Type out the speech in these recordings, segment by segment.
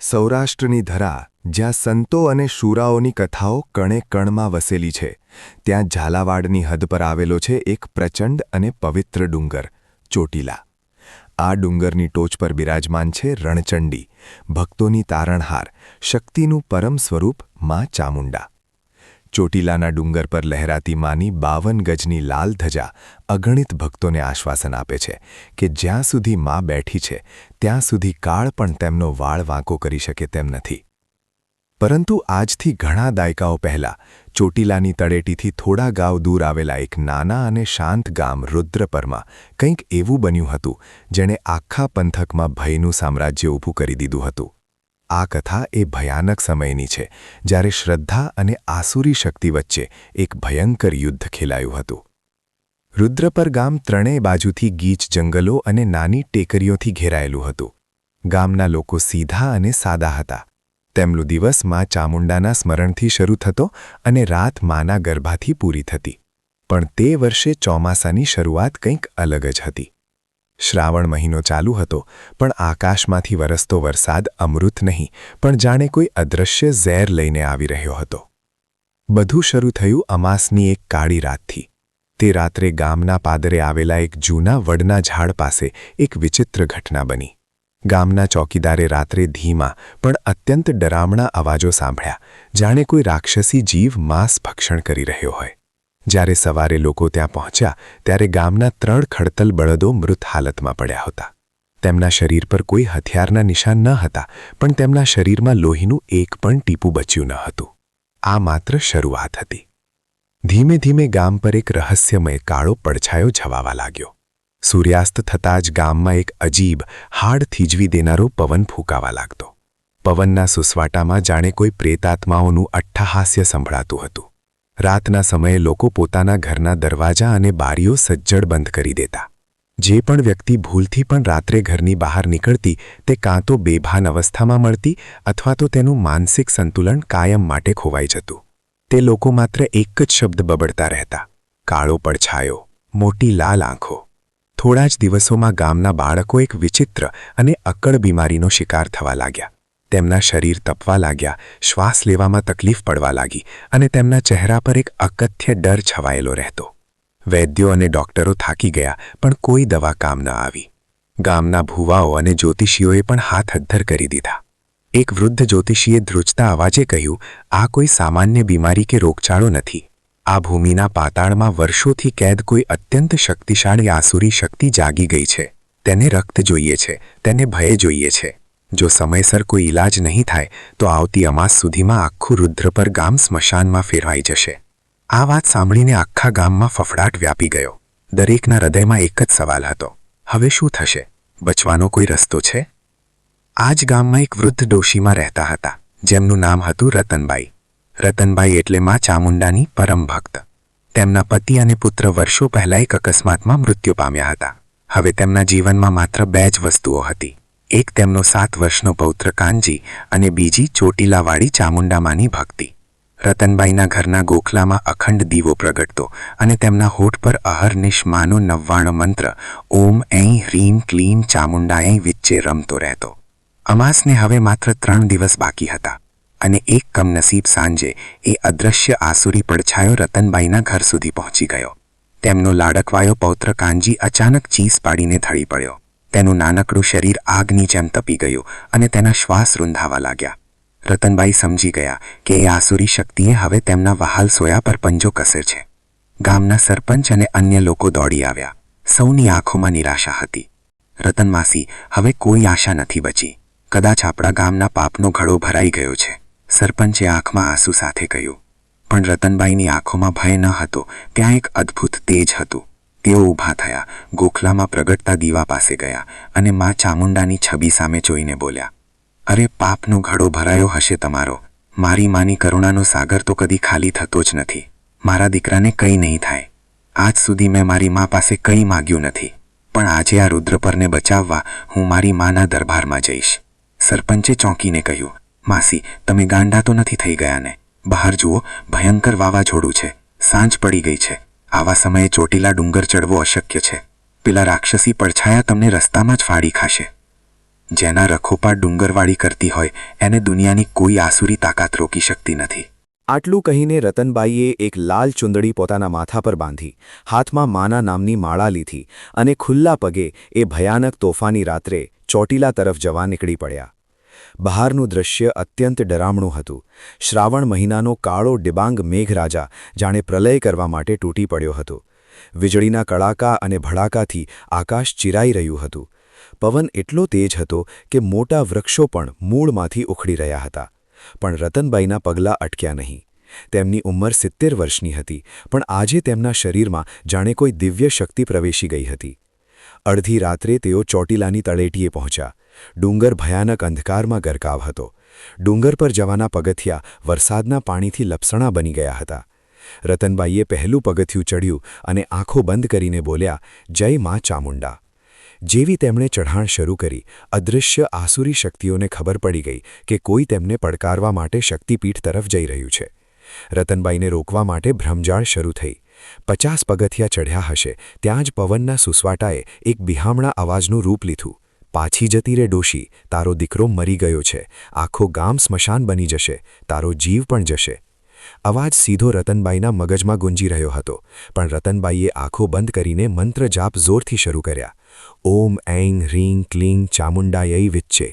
સૌરાષ્ટ્રની ધરા જ્યાં સંતો અને શૂરાઓની કથાઓ કણે કણમાં વસેલી છે, ત્યાં ઝાલાવાડની હદ પર આવેલો છે એક પ્રચંડ અને પવિત્ર ડુંગર, ચોટીલા. આ ડુંગરની ટોચ પર બિરાજમાન છે રણચંડી, ભક્તોની તારણહાર, શક્તિનું પરમ સ્વરૂપ માં ચામુંડા. ચોટીલાના ડુંગર પર લહેરાતી માની 52 ગજની લાલ ધજા અગણિત ભક્તોને આશ્વાસન આપે છે કે જ્યાં સુધી માં બેઠી છે ત્યાં સુધી કાળ પણ તેમનો વાળ વાંકો કરી શકે તેમ નથી. પરંતુ આજથી ઘણા દાયકાઓ પહેલાં ચોટીલાની તળેટીથી થોડા ગાંવ દૂર આવેલા એક નાના અને શાંત ગામ રુદ્રપરમાં કંઈક એવું બન્યું હતું જેણે આખા પંથકમાં ભયનું સામ્રાજ્ય ઊભું કરી દીધું હતું. આ કથા એ ભયાનક સમયની છે જ્યારે શ્રદ્ધા અને આસુરી શક્તિ વચ્ચે એક ભયંકર યુદ્ધ ખેલાયું હતું. રુદ્રપર ગામ ત્રણેય બાજુથી ગીચ જંગલો અને નાની ટેકરીઓથી ઘેરાયેલું હતું. ગામના લોકો સીધા અને સાદા હતા. તેમનો દિવસ માં ચામુંડાના સ્મરણથી શરૂ થતો અને રાત માના ગર્ભાથી પૂરી થતી. પણ તે વર્ષે ચોમાસાની શરૂઆત કંઈક અલગ જ હતી. શ્રાવણ મહિનો ચાલુ હતો, પણ આકાશમાંથી વરસતો વરસાદ અમૃત નહીં પણ જાણે કોઈ અદૃશ્ય ઝેર લઈને આવી રહ્યો હતો. બધું શરૂ થયું અમાસની એક કાળી રાતથી. તે રાત્રે ગામના પાદરે આવેલા એક જૂના વડના ઝાડ પાસે એક વિચિત્ર ઘટના બની. ગામના ચોકીદારે રાત્રે ધીમા પણ અત્યંત ડરામણા અવાજો સાંભળ્યા, જાણે કોઈ રાક્ષસી જીવ માંસ ભક્ષણ કરી રહ્યો હોય. જ્યારે સવારે લોકો ત્યાં પહોંચ્યા ત્યારે ગામના 3 ખડતલ બળદો મૃત હાલતમાં પડ્યા હતા. તેમના શરીર પર કોઈ હથિયારના નિશાન ન હતા, પણ તેમના શરીરમાં લોહીનું એક પણ ટીપું બચ્યું ન હતું. આ માત્ર શરૂઆત હતી. ધીમે ધીમે ગામ પર એક રહસ્યમય કાળો પડછાયો છવાવા લાગ્યો. સૂર્યાસ્ત થતાં જ ગામમાં એક અજીબ, હાડ થીજવી દેનારો પવન ફૂંકાવા લાગતો. પવનના સુસવાટામાં જાણે કોઈ પ્રેતાત્માઓનું અટ્ટહાસ્ય સંભળાતું હતું. રાતના સમયે લોકો પોતાના ઘરના દરવાજા અને બારીઓ સજ્જડ બંધ કરી દેતા. જે પણ વ્યક્તિ ભૂલથી પણ રાત્રે ઘરની બહાર નીકળતી તે કાં તો બેભાન અવસ્થામાં મળતી અથવા તો તેનું માનસિક સંતુલન કાયમ માટે ખોવાઈ જતું. તે લોકો માત્ર એક જ શબ્દ બબડતા રહેતા: કાળો પડછાયો, મોટી લાલ આંખો. થોડા જ દિવસોમાં ગામના બાળકો એક વિચિત્ર અને અક્કડ બીમારીનો શિકાર થવા લાગ્યા. તેમના શરીર તપવા લાગ્યા, શ્વાસ લેવામાં તકલીફ પડવા લાગી અને તેમના ચહેરા પર એક અકથ્ય ડર છવાયેલો રહેતો. વૈદ્યો અને ડોક્ટરો થાકી ગયા, પણ કોઈ દવા કામ ન આવી. ગામના ભૂવાઓ અને જ્યોતિષીઓએ પણ હાથ અદ્ધર કરી દીધા. એક વૃદ્ધ જ્યોતિષીએ ધ્રુજતા અવાજે કહ્યું, આ કોઈ સામાન્ય બીમારી કે રોગચાળો નથી. આ ભૂમિના પાતાળમાં વર્ષોથી કેદ કોઈ અત્યંત શક્તિશાળી આસુરી શક્તિ જાગી ગઈ છે. તેને રક્ત જોઈએ છે, તેને ભય જોઈએ છે. જો સમયસર કોઈ ઈલાજ નહીં થાય તો આવતી અમાસ સુધીમાં આખું રુદ્રપર ગામ સ્મશાનમાં ફેરવાઈ જશે. આ વાત સાંભળીને આખા ગામમાં ફફડાટ વ્યાપી ગયો. દરેકના હૃદયમાં એક જ સવાલ હતો: હવે શું થશે? બચવાનો કોઈ રસ્તો છે? આ જ ગામમાં એક વૃદ્ધ ડોશીમાં રહેતા હતા, જેમનું નામ હતું રતનબાઈ. રતનબાઈ એટલે માં ચામુંડાની પરમ ભક્ત. તેમના પતિ અને પુત્ર વર્ષો પહેલાં એક અકસ્માતમાં મૃત્યુ પામ્યા હતા. હવે તેમના જીવનમાં માત્ર 2 જ વસ્તુઓ હતી: એક તેમનો 7 વર્ષનો પૌત્ર કાનજી અને બીજી ચોટીલાવાળી ચામુંડામાંની ભક્તિ. રતનબાઈના ઘરના ગોખલામાં અખંડ દીવો પ્રગટતો અને તેમના હોઠ પર અહર્નિશ માનો 99 મંત્ર ઓમ ऐं ह्रीं क्लीं ચામુંડાએ વિચ્ચે રમતો રહેતો. અમાસને હવે માત્ર 3 દિવસ બાકી હતા અને એક કમનસીબ સાંજે એ અદૃશ્ય આસુરી પડછાયો રતનબાઈના ઘર સુધી પહોંચી ગયો. તેમનો લાડકવાયો પૌત્ર કાનજી અચાનક ચીસ પાડીને ઢળી પડ્યો. તેનું નાનકડું શરીર આગની જેમ તપી ગયું અને તેના શ્વાસ રૂંધાવા લાગ્યા. રતનબાઈ સમજી ગયા કે એ આસુરી શક્તિએ હવે તેમના વહાલ સોયા પર પંજો કસે છે. ગામના સરપંચ અને અન્ય લોકો દોડી આવ્યા. સૌની આંખોમાં નિરાશા હતી. રતન માસી, હવે કોઈ આશા નથી બચી. કદાચ આપણા ગામના પાપનો ઘડો ભરાઈ ગયો છે, સરપંચે આંખમાં આંસુ સાથે કહ્યું. પણ રતનબાઈની આંખોમાં ભય ન હતો, ત્યાં એક અદ્ભુત તેજ હતું. તેઓ ઊભા થયા, ગોખલામાં પ્રગટતા દીવા પાસે ગયા અને માં ચામુંડાની છબી સામે જોઈને બોલ્યા: અરે, પાપનો ઘડો ભરાયો હશે તમારો. મારી માની કરુણાનો સાગર તો કદી ખાલી થતો જ નથી. મારા દીકરાને કંઈ નહીં થાય. આજ સુધી મેં મારી મા પાસે કંઈ માગ્યું નથી, પણ આજે આ રુદ્રપરને બચાવવા હું મારી માના દરબારમાં જઈશ. સરપંચે ચોંકીને કહ્યું: માસી, તમે ગાંડા તો નથી થઈ ગયા ને? બહાર જુઓ, ભયંકર વાવાઝોડું છે. સાંજ પડી ગઈ છે. આવા સમયે ચોટીલા ડુંગર ચડવો અશક્ય છે. પેલા રાક્ષસી પડછાયા તમને રસ્તામાં જ ફાડી ખાશે. જેના રખોપા ડુંગરવાળી કરતી હોય એને દુનિયાની કોઈ આસુરી તાકાત રોકી શકતી નથી. આટલું કહીને રતનબાઈએ એક લાલ ચુંદડી પોતાના માથા પર બાંધી, હાથમાં માના નામની માળા લીધી અને ખુલ્લા પગે એ ભયાનક તોફાની રાત્રે ચોટીલા તરફ જવા નીકળી પડ્યા. બહારનું દૃશ્ય અત્યંત ડરામણું હતું. શ્રાવણ મહિનાનો કાળો ડિબાંગ મેઘરાજા જાણે પ્રલય કરવા માટે તૂટી પડ્યો હતો. વીજળીના કડાકા અને ભડાકાથી આકાશ ચીરાઈ રહ્યું હતું. પવન એટલો તેજ હતો કે મોટા વૃક્ષો પણ મૂળમાંથી ઉખડી રહ્યા હતા. પણ રતનબાઈના પગલાં અટક્યા નહીં. તેમની ઉંમર 70 વર્ષની હતી, પણ આજે તેમના શરીરમાં જાણે કોઈ દિવ્ય શક્તિ પ્રવેશી ગઈ હતી. અડધી રાત્રે તેઓ ચોટીલાની તળેટીએ પહોંચ્યા. ડુંગર ભયાનક અંધકારમાં ગરકાવ હતો. ડુંગર પર જવાના પગથિયા વરસાદના પાણીથી લપસણા બની ગયા હતા. રતનબાઈએ પહેલું પગથિયું ચડ્યું અને આંખો બંધ કરીને બોલ્યા, જય માં ચામુંડા. જેવી તેમણે ચઢાણ શરૂ કરી, અદૃશ્ય આસુરી શક્તિઓને ખબર પડી ગઈ કે કોઈ તેમને પડકારવા માટે શક્તિપીઠ તરફ જઈ રહ્યું છે. રતનબાઈને રોકવા માટે ભ્રમજાળ શરૂ થઈ. 50 પગથિયા ચઢ્યા હશે ત્યાં જ પવનના સુસવાટાએ એક બિહામણા અવાજનું રૂપ લીધું. પાછી જતી રે ડોશી, તારો દીકરો મરી ગયો છે. આખો ગામ સ્મશાન બની જશે, તારો જીવ પણ જશે. અવાજ સીધો રતનબાઈના મગજમાં ગુંજી રહ્યો હતો, પણ રતનબાઈએ આંખો બંધ કરીને મંત્ર જાપ જોરથી શરૂ કર્યા. ઓમ ઐં હ્રીં ક્લીં ચામુંડાયૈ વિચ્ચે.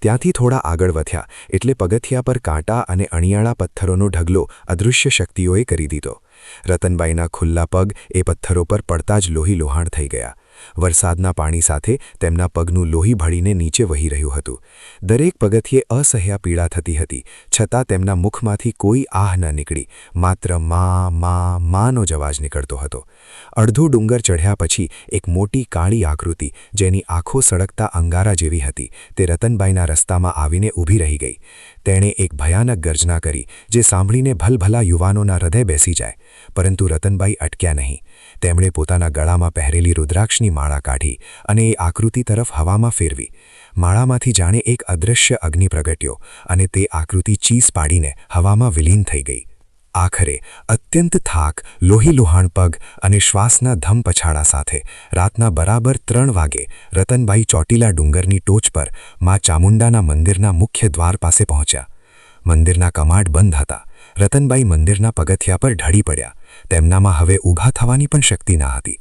ત્યાંથી થોડા આગળ વધ્યા એટલે પગથિયા પર કાંટા અને અણિયાળા પથ્થરોનો ઢગલો અદૃશ્ય શક્તિઓએ કરી દીધો. રતનબાઈના ખુલ્લા પગ એ પથ્થરો પર પડતા જ લોહી લોહાણ થઈ ગયા. વરસાદના પાણી સાથે તેમના પગનું લોહી ભળીને નીચે વહી રહ્યું હતું. દરેક પગથિયે અસહ્ય પીડા થતી હતી, છતાં તેમના મુખમાંથી કોઈ આહ ન નીકળી, માત્ર મા મા માનો જ અવાજ નીકળતો હતો. અડધો ડુંગર ચઢ્યા પછી એક મોટી કાળી આકૃતિ, જેની આંખો સળગતા અંગારા જેવી હતી, તે રતનબાઈના રસ્તામાં આવીને ઊભી રહી ગઈ. તેણે એક ભયાનક ગર્જના કરી, જે સાંભળીને ભલભલા યુવાનોના હૃદય બેસી જાય. પરંતુ રતનબાઈ અટક્યા નહીં. તેમણે પોતાના ગળામાં પહેરેલી રુદ્રાક્ષની માળા કાઢી અને એ આકૃતિ તરફ હવામાં ફેરવી. માળામાંથી જાણે એક અદૃશ્ય અગ્નિ પ્રગટ્યો અને તે આકૃતિ ચીસ પાડીને હવામાં વિલીન થઈ ગઈ. આખરે અત્યંત થાક, લોહીલુહાણ પગ અને શ્વાસના ધમ પછાડા સાથે રાતના બરાબર 3 વાગે રતનબાઈ ચોટીલા ડુંગરની ટોચ પર મા ચામુંડાના મંદિરના મુખ્ય દ્વાર પાસે પહોંચ્યા. મંદિરના કમાડ બંધ હતા. રતનબાઈ મંદિરના પગથિયા પર ઢળી પડ્યા. તેમનામાં હવે ઊભા થવાની પણ શક્તિ ન હતી.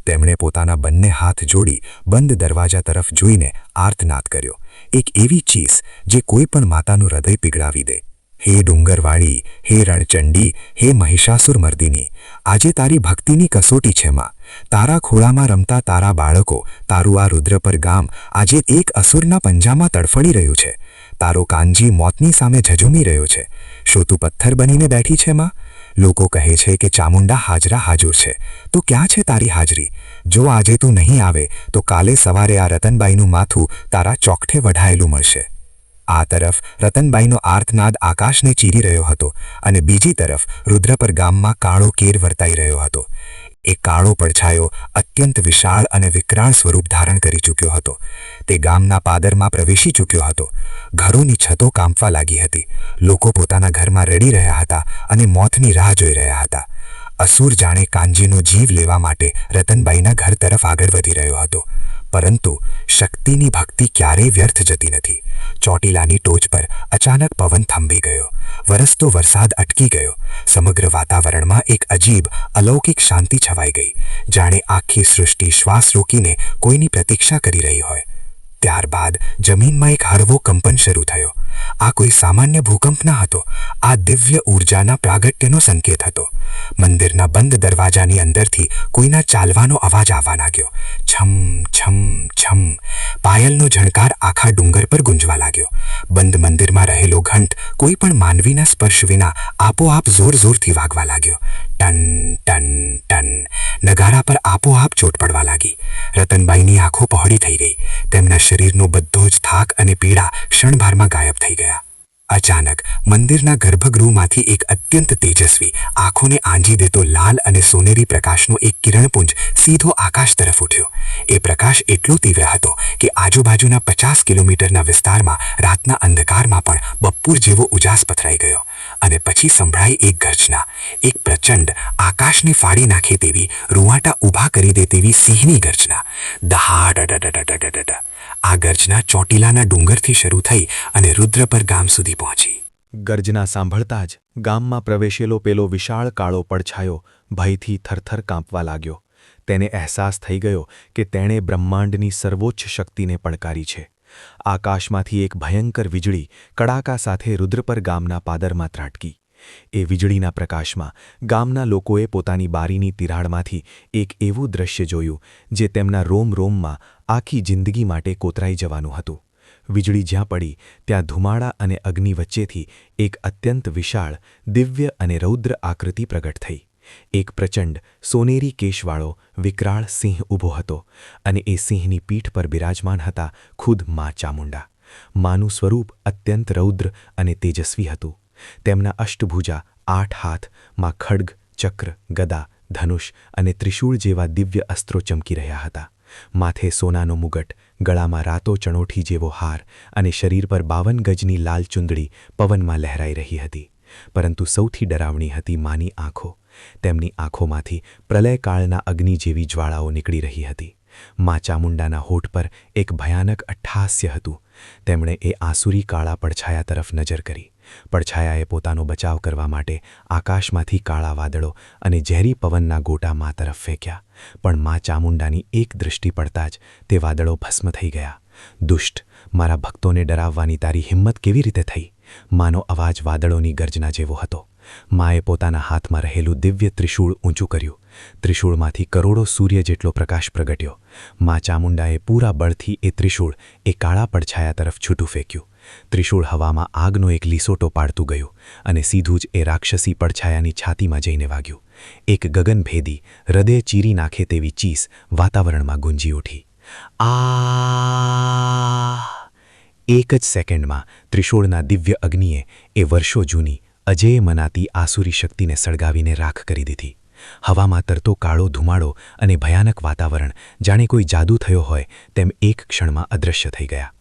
તેમણે પોતાના બંને હાથ જોડી બંધ દરવાજા તરફ જોઈને આર્તનાદ કર્યો. એક એવી ચીસ જે કોઈ પણ માતાનું હૃદય પીગળાવી દે. હે ડુંગરવાળી, હે રણચંડી, હે મહિષાસુર મર્દિની, આજે તારી ભક્તિની કસોટી છે માં. તારા ખોળામાં રમતા તારા બાળકો, તારું આ રુદ્રપર ગામ આજે એક અસુરના પંજામાં તડફડી રહ્યું છે. તારો કાનજી મોતની સામે ઝઝૂમી રહ્યો છે. શું તું પથ્થર બનીને બેઠી છે માં? લોકો કહે છે કે ચામુંડા હાજરા હાજર છે, તો ક્યાં છે તારી હાજરી? જો આજે તું નહીં આવે તો કાલે સવારે આ રતનબાઈનું માથું તારા ચોકઠે વઢાયેલું મળશે. આ તરફ રતનબાઈનો આર્તનાદ આકાશને ચીરી રહ્યો હતો અને બીજી તરફ રુદ્રપર ગામમાં કાળો કેર વર્તાઈ રહ્યો હતો. એ કાળો પડછાયો અત્યંત વિશાળ અને વિકરાળ સ્વરૂપ ધારણ કરી ચૂક્યો હતો. તે ગામના પાદરમાં પ્રવેશી ચૂક્યો હતો. ઘરોની છતો કાંપવા લાગી હતી. લોકો પોતાના ઘરમાં રડી રહ્યા હતા અને મોતની રાહ જોઈ રહ્યા હતા. અસુર જાણે કાનજીનો જીવ લેવા માટે રતનબાઈના ઘર તરફ આગળ વધી રહ્યો હતો. પરંતુ શક્તિની ભક્તિ ક્યારેય વ્યર્થ જતી નથી. ચોટીલાની ટોચ પર અચાનક પવન થંભી ગયો. વરસતો વરસાદ અટકી ગયો. સમગ્ર વાતાવરણમાં એક અજીબ અલૌકિક શાંતિ છવાઈ ગઈ, જાણે આખી સૃષ્ટિ શ્વાસ રોકીને કોઈની પ્રતીક્ષા કરી રહી હોય. ત્યારબાદ જમીનમાં એક હળવો કંપન શરૂ થયો. આ કોઈ સામાન્ય ભૂકંપ ન હતો. આ દિવ્ય ઊર્જાના પ્રાગટ્યનો સંકેત હતો. મંદિરના બંધ દરવાજાની અંદરથી કોઈના ચાલવાનો અવાજ આવવા લાગ્યો. છમ છમ છમ. પાયલનો ઝણકાર આખા ડુંગર પર ગુંજવા લાગ્યો. બંધ મંદિરમાં રહેલો ઘંટ કોઈ પણ માનવીના સ્પર્શ વિના આપોઆપ જોર જોરથી વાગવા લાગ્યો. Ton ton ton. નગારા પર આપોઆપ ચોટ પડવા લાગી. રતનબાઈની આંખો પહોળી થઈ ગઈ. તેમના શરીરનો બધો જ થાક અને પીડા ક્ષણભરમાં ગાયબ થઈ ગયા. અચાનક મંદિરના ગર્ભગૃહમાંથી એક અત્યંત તેજસ્વી, આંખોને આંજી દેતો લાલ અને સોનેરી પ્રકાશનો એક કિરણપુંજ સીધો આકાશ તરફ ઉઠ્યો. એ પ્રકાશ એટલો તીવ્ર હતો કે આજુબાજુના 50 કિલોમીટરના વિસ્તારમાં રાતના અંધકારમાં પણ બપોર જેવો ઉજાસ પથરાઈ ગયો. અને પછી સંભળાઈ એક ગર્જના, એક પ્રચંડ, આકાશને ફાડી નાખે તેવી, રૂવાટા ઊભા કરી દે તેવી સિંહની ગર્જના. દહાડ. આ ગર્જના ચોટીલાના ડુંગરથી શરૂ થઈ અને રુદ્રપર ગામ સુધી પહોંચી. ગર્જના સાંભળતા જ ગામમાં પ્રવેશેલો પેલો વિશાળ કાળો પડછાયો ભયથી થરથર કાંપવા લાગ્યો. તેને અહેસાસ થઈ ગયો કે તેણે બ્રહ્માંડની સર્વોચ્ચ શક્તિને પડકારી છે. આકાશમાંથી એક ભયંકર વીજળી કડાકા સાથે રુદ્રપર ગામના પાદરમાં ત્રાટકી. એ વીજળીના પ્રકાશમાં ગામના લોકોએ પોતાની બારીની તિરાડમાંથી એક એવું દૃશ્ય જોયું જે તેમના રોમ રોમમાં આખી જિંદગી માટે કોતરાઈ જવાનું હતું. વીજળી જ્યાં પડી ત્યાં ધુમાડા અને અગ્નિ વચ્ચેથી એક અત્યંત વિશાળ, દિવ્ય અને રૌદ્ર આકૃતિ પ્રગટ થઈ. એક પ્રચંડ સોનેરી કેશવાળો વિકરાળ સિંહ ઊભો હતો અને એ સિંહની પીઠ પર બિરાજમાન હતા ખુદ મા ચામુંડા. માનું સ્વરૂપ અત્યંત રૌદ્ર અને તેજસ્વી હતું. તેમના અષ્ટભુજા 8 હાથમાં ખડગ, ચક્ર, ગદા, ધનુષ અને ત્રિશૂળ જેવા દિવ્ય અસ્ત્રો ચમકી રહ્યા હતા. માથે સોનાનો મુગટ, ગળામાં રાતો ચણોઠી જેવો હાર અને શરીર પર 52 ગજની લાલ ચુંદડી પવનમાં લહેરાઈ રહી હતી. પરંતુ સૌથી ડરાવણી હતી માની આંખો. તેમની આંખોમાંથી પ્રલયકાળના અગ્નિ જેવી જ્વાળાઓ નીકળી રહી હતી. મા ચામુંડાના હોઠ પર એક ભયાનક અટ્ટહાસ્ય હતું. તેમણે એ આસુરી કાળા પડછાયા તરફ નજર કરી. પડછાયાએ પોતાનો બચાવ કરવા માટે આકાશમાંથી કાળા વાદળો અને ઝેરી પવનના ગોટા મા તરફ ફેંક્યા. પણ મા ચામુંડાની એક દૃષ્ટિ પડતા જ તે વાદળો ભસ્મ થઈ ગયા. દુષ્ટ, મારા ભક્તોને ડરાવવાની તારી હિંમત કેવી રીતે થઈ? માનો અવાજ વાદળોની ગર્જના જેવો હતો. માએ પોતાના હાથમાં રહેલું દિવ્ય ત્રિશૂળ ઊંચું કર્યું. ત્રિશૂળમાંથી કરોડો સૂર્ય જેટલો પ્રકાશ પ્રગટ્યો. મા ચામુંડાએ પૂરા બળથી એ ત્રિશૂળ એ કાળા પડછાયા તરફ છૂટું ફેંક્યું. ત્રિશૂળ હવામાં આગનો એક લીસોટો પાડતું ગયું અને સીધું જ એ રાક્ષસી પડછાયાની છાતીમાં જઈને વાગ્યું. એક ગગનભેદી, હૃદય ચીરી નાખે તેવી ચીસ વાતાવરણમાં ગુંજી ઉઠી. આ! એક જ સેકન્ડમાં ત્રિશૂળના દિવ્ય અગ્નિએ એ વર્ષો જૂની અજેય મનાતી આસુરી શક્તિને સળગાવીને રાખ કરી દીધી. હવામાં તરતો કાળો ધુમાડો અને ભયાનક વાતાવરણ જાણે કોઈ જાદુ થયો હોય તેમ એક ક્ષણમાં અદૃશ્ય થઈ ગયા.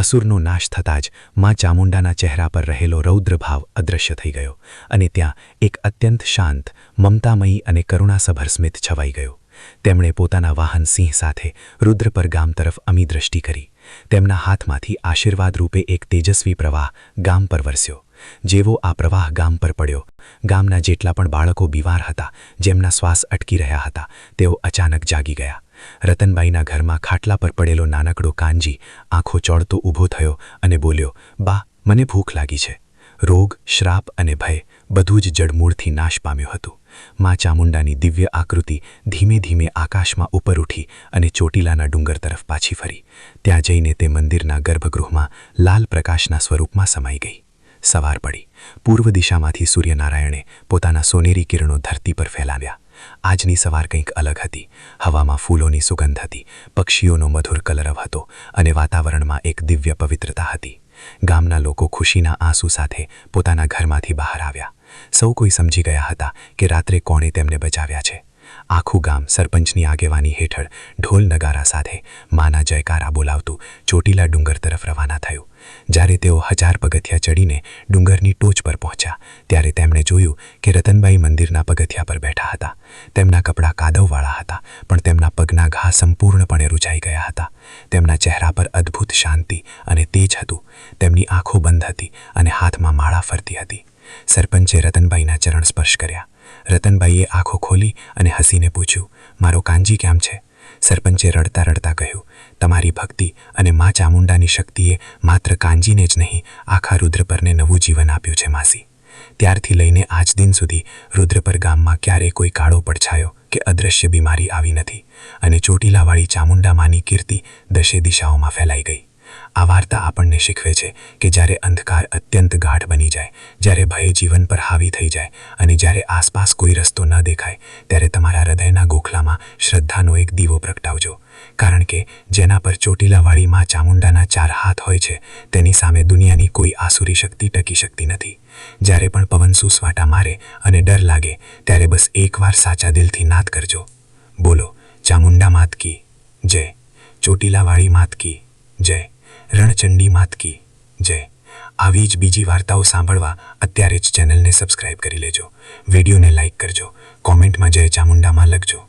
અસુરનો નાશ થતાં જ મા ચામુંડાના ચહેરા પર રહેલો રૌદ્ર ભાવ અદૃશ્ય થઈ ગયો અને ત્યાં એક અત્યંત શાંત, મમતામયી અને કરુણાસભર સ્મિત છવાઈ ગયું. તેમણે પોતાના વાહન સિંહ સાથે રુદ્રપર ગામ તરફ અમી દ્રષ્ટિ કરી. તેમના હાથમાંથી આશીર્વાદ રૂપે એક તેજસ્વી પ્રવાહ ગામ પર વરસ્યો. જેવો આ પ્રવાહ ગામ પર પડ્યો, ગામના જેટલા પણ બાળકો બીમાર હતા, જેમના શ્વાસ અટકી રહ્યા હતા, તેઓ અચાનક જાગી ગયા. રતનબાઈના ઘરમાં ખાટલા પર પડેલો નાનકડો કાનજી આંખો ચોળતો ઊભો થયો અને બોલ્યો, બા, મને ભૂખ લાગી છે. રોગ, શ્રાપ અને ભય બધું જ જડમૂળથી નાશ પામ્યું હતું. મા ચામુંડાની દિવ્ય આકૃતિ ધીમે ધીમે આકાશમાં ઉપર ઉઠી અને ચોટીલાના ડુંગર તરફ પાછી ફરી. ત્યાં જઈને તે મંદિરના ગર્ભગૃહમાં લાલ પ્રકાશના સ્વરૂપમાં સમાઈ ગઈ. સવાર પડી. પૂર્વ દિશામાંથી સૂર્યનારાયણે પોતાના સોનેરી કિરણો ધરતી પર ફેલાવ્યા. આજની સવાર કંઈક અલગ હતી. હવામાં ફૂલોની સુગંધ હતી, પક્ષીઓનો મધુર કલરવ હતો અને વાતાવરણમાં એક દિવ્ય પવિત્રતા હતી. ગામના લોકો ખુશીના આંસુ સાથે પોતાના ઘરમાંથી બહાર આવ્યા. સૌ કોઈ સમજી ગયા હતા કે રાત્રે કોણે તેમને બચાવ્યા છે. આખું ગામ સરપંચની આગેવાની હેઠળ ઢોલ નગારા સાથે માના જયકારા બોલાવતું ચોટીલા ડુંગર તરફ રવાના થયું. જ્યારે તેઓ 1000 પગથિયા ચડીને ડુંગરની ટોચ પર પહોંચ્યા ત્યારે તેમણે જોયું કે રતનબાઈ મંદિરના પગથિયા પર બેઠા હતા. તેમના કપડાં કાદવવાળા હતા, પણ તેમના પગના ઘા સંપૂર્ણપણે રૂંઝાઈ ગયા હતા. તેમના ચહેરા પર અદ્ભુત શાંતિ અને તેજ હતું. તેમની આંખો બંધ હતી અને હાથમાં માળા ફરતી હતી. સરપંચે રતનબાઈના ચરણ સ્પર્શ કર્યા. રતનબાઈએ આંખો ખોલી અને હસીને પૂછ્યું, મારો કાનજી કેમ છે? સરપંચે રડતા રડતા કહ્યું, તમારી ભક્તિ અને મા ચામુંડાની શક્તિએ માત્ર કાનજીને જ નહીં, આખા રુદ્રપરને નવું જીવન આપ્યું છે માસી. ત્યારથી લઈને આજ દિન સુધી રુદ્રપર ગામમાં ક્યારેય કોઈ કાળો પડછાયો કે અદૃશ્ય બીમારી આવી નથી અને ચોટીલાવાળી ચામુંડા માની કીર્તિ દશે દિશાઓમાં ફેલાઈ ગઈ. આ વાર્તા આપણને શીખવે છે કે જ્યારે અંધકાર અત્યંત ગાઢ બની જાય, જ્યારે ભય જીવન પર હાવી થઈ જાય અને જ્યારે આસપાસ કોઈ રસ્તો ન દેખાય, ત્યારે તમારા હૃદયના ગોખલામાં શ્રદ્ધાનો એક દીવો પ્રગટાવજો. કારણ કે જેના પર ચોટીલાવાળી મા ચામુંડાના 4 હાથ હોય છે, તેની સામે દુનિયાની કોઈ આસુરી શક્તિ ટકી શકતી નથી. જ્યારે પણ પવન સુસવાટા મારે અને ડર લાગે, ત્યારે બસ એકવાર સાચા દિલથી નાદ કરજો. બોલો, ચામુંડા માત કી જય, ચોટીલાવાળી માત કી જય, રણચંડી માત કી જય. આવી જ બીજી વાર્તાઓ સાંભળવા અત્યારે જ ચેનલને સબસ્ક્રાઇબ કરી લેજો. વિડીયોને લાઇક કરજો. કોમેન્ટમાં જય ચામુંડામાં લખજો.